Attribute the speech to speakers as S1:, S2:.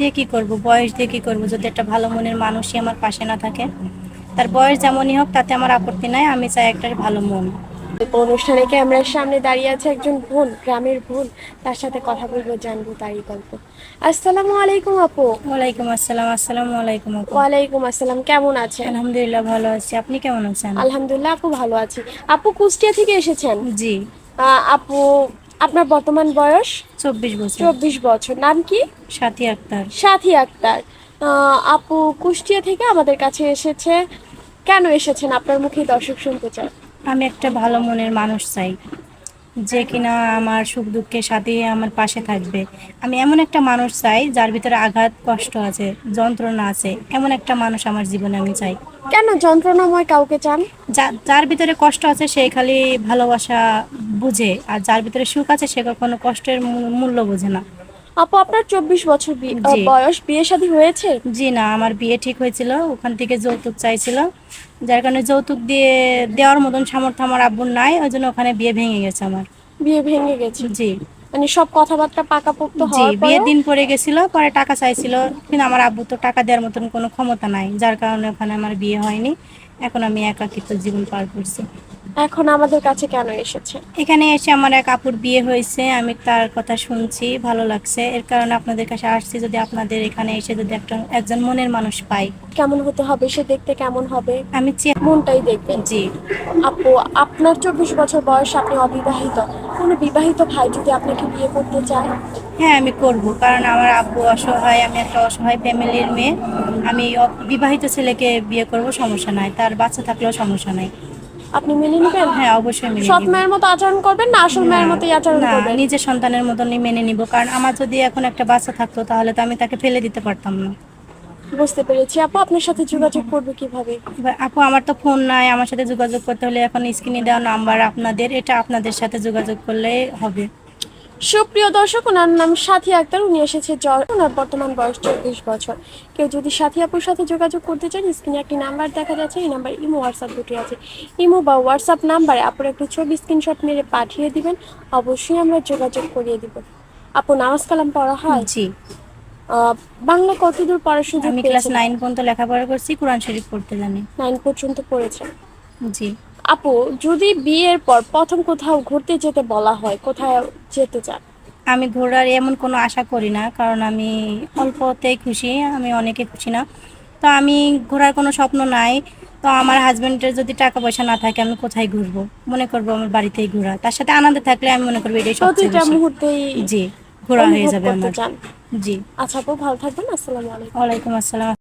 S1: দিয়ে কি করব, বয়স দিয়ে কি করব, যদি একটা ভালো মনের মানুষই আমার পাশে না থাকে। তার বয়স যেমনই হোক তাতে আমার আপত্তি নাই, আমি চাই একটা ভালো মন।
S2: অনুষ্ঠানে ক্যামেরার সামনে দাঁড়িয়ে আছে একজন বোন, গ্রামের বোন। তার সাথে কথা বলবো, জানবো তারই গল্প। আসসালামু আলাইকুম আপু।
S1: ওয়ালাইকুম আসসালাম। আসসালামু আলাইকুম আপু।
S2: ওয়ালাইকুম আসসালাম, কেমন আছেন?
S1: আলহামদুলিল্লাহ ভালো আছি, আপনি কেমন আছেন?
S2: আলহামদুলিল্লাহ আপু, ভালো আছি। আপু কুষ্টিয়া থেকে এসেছেন?
S1: জি।
S2: আপু, আপনার বর্তমান বয়স?
S1: 24 বছর।
S2: 24 বছর। নাম কি?
S1: সাথী আক্তার।
S2: সাথী আক্তার। আপু কুষ্টিয়া থেকে আমাদের কাছে এসেছে। কেন এসেছেন আপনার মুখে দর্শক শুনতে চায়।
S1: আমি একটা ভালো মনের মানুষ চাই, যে কিনা আমার সুখ দুঃখের সাথে আমার পাশে থাকবে। আমি এমন একটা মানুষ চাই যার ভিতরে আঘাত, কষ্ট আছে, যন্ত্রণা আছে, এমন একটা মানুষ আমার জীবনে আমি চাই।
S2: কেন যন্ত্রণাময় কাউকে চান?
S1: যার ভিতরে কষ্ট আছে সে খালি ভালোবাসা বুঝে, আর যার ভিতরে সুখ আছে সে কখনো কষ্টের মূল্য বোঝে না।
S2: আপু আপনার 24 বছর
S1: জি।
S2: বয়স, বিয়ে শাদী হয়েছে?
S1: জি না, আমার বিয়ে ঠিক হয়েছিল, ওখান থেকে যৌতুক চাইছিল, যার কারণে যৌতুক দেওয়ার মতন সামর্থ্য আমার আব্বুর নাই, ওই জন্য ওখানে বিয়ে ভেঙে গেছে আমার।
S2: বিয়ে ভেঙে গেছে?
S1: জি।
S2: মানে সব কথাবার্তা পাকাপোক্ত
S1: জি,
S2: হওয়ার
S1: বিয়ের
S2: পরেও?
S1: দিন পড়ে গেছিল, পরে টাকা চাইছিল, কিন্তু আমার আব্বু তো টাকা দেওয়ার মতন কোনো ক্ষমতা নাই, যার কারণে ওখানে আমার বিয়ে হয়নি। এখন আমি একাকিত্ব জীবন পার করছি।
S2: এখন আমাদের কাছে কেন এসেছে?
S1: এখানে এসে আমার এক আপুর বিয়ে হয়েছে, আমি তার কথা শুনছি, ভালো লাগছে, এর কারণে আপনাদের কাছে আসছি। যদি আপনাদের এখানে এসে যদি একজন মনের মানুষ পাই।
S2: কেমন হতে হবে, সে দেখতে কেমন হবে?
S1: আমি
S2: মনটাই দেখবেন।
S1: জি।
S2: আপু, আপনার 24 বছর বয়স, আপনি অবিবাহিত। কোনো বিবাহিত ভাই যদি আপনাকে বিয়ে করতে চায়?
S1: হ্যাঁ, আমি করব, কারণ আমার আব্বু অসহায়, আমি একটা অসহায় ফ্যামিলির মেয়ে। আমি বিবাহিত ছেলেকে বিয়ে করব, সমস্যা নাই, তার বাচ্চা থাকলেও সমস্যা নাই।
S2: আপনি মেনে নেবেন?
S1: হ্যাঁ, অবশ্যই মেনে
S2: সৎ
S1: নিব।
S2: মায়ের মতো আচরণ করবেন না আসল
S1: না,
S2: মায়ের মতোই আচরণ
S1: না,
S2: করবেন?
S1: নিজের সন্তানের মতনই মেনে নিব, কারণ আমার যদি এখন একটা বাচ্চা থাকতো তাহলে তো আমি তাকে ফেলে দিতে পারতাম না।
S2: বুঝতে পেরেছি আপু, আপনার সাথে যোগাযোগ করবো কিভাবে?
S1: এবার আপু, আমার তো ফোন নাই, আমার সাথে যোগাযোগ করতে হলে এখন স্ক্রিনে দেওয়া নাম্বার আপনাদের, এটা আপনাদের সাথে যোগাযোগ করলে হবে।
S2: সুপ্রিয় দর্শক, ওনার নাম সাথী আক্তার। উনি এসেছে ওনার বর্তমান বয়স 24 বছর। কেউ যদি সাথী আপুর সাথে যোগাযোগ করতে চান, স্ক্রিনে একটি নাম্বার দেখা যাচ্ছে, এই নাম্বার ইমো হোয়াটসঅ্যাপ দুটি আছে। ইমো বা হোয়াটসঅ্যাপ নাম্বারে আপুর একটি ছবি স্ক্রিনশট মেরে পাঠিয়ে দিবেন, অবশ্যই আমরা যোগাযোগ করিয়ে দিব। আপু, নামাজ কালাম পড়া হয়?
S1: জি।
S2: বাংলা কতদূর পড়ার সুযোগ
S1: আমি ক্লাস
S2: পেয়েছেন?
S1: 9 পর্যন্ত লেখাপড়া করছি, কোরআন শরীফ পড়তে জানি।
S2: 9 পর্যন্ত পড়েছেন?
S1: জি।
S2: আপু, যদি বিয়ের পর প্রথম কোথাও ঘুরতে যেতে বলা হয়, কোথায় যেতে চান?
S1: আমি ঘোরার এমন কোনো আশা করি না, কারণ আমি অল্পতেই খুশি, আমি অনেকে খুশি না। তো আমি ঘোরার কোনো স্বপ্ন নাই। তো আমার হাজবেন্ডের যদি টাকা পয়সা না থাকে আমি কোথায় ঘুরবো, মনে করবো আমার বাড়িতেই ঘোরা, তার সাথে আনন্দ থাকলে আমি মনে করবো এটাই সবচেয়ে
S2: প্রতিটা
S1: বেশি।
S2: মুহূর্তেই
S1: জি, ঘোরা হয়ে
S2: অনুভব
S1: যাবে
S2: করতে
S1: আমার।
S2: চান?
S1: জি।
S2: আচ্ছা আপু, ভালো থাকবেন। আসসালামু আলাইকুম।
S1: ওয়ালাইকুম আসসালাম।